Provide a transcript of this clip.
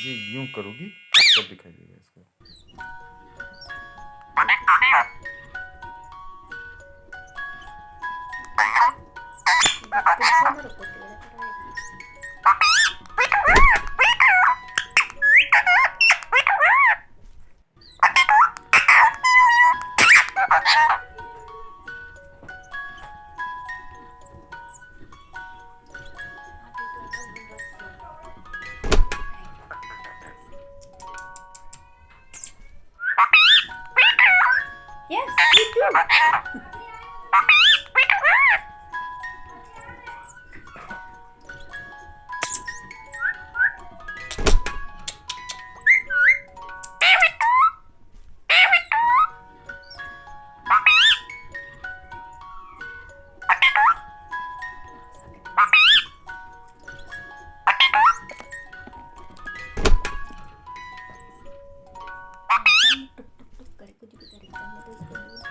ये यूं करोगी तब दिखाई देगा इसको। Yes, me too. Tuk tuk tuk, karikku juga dari kamu tuh.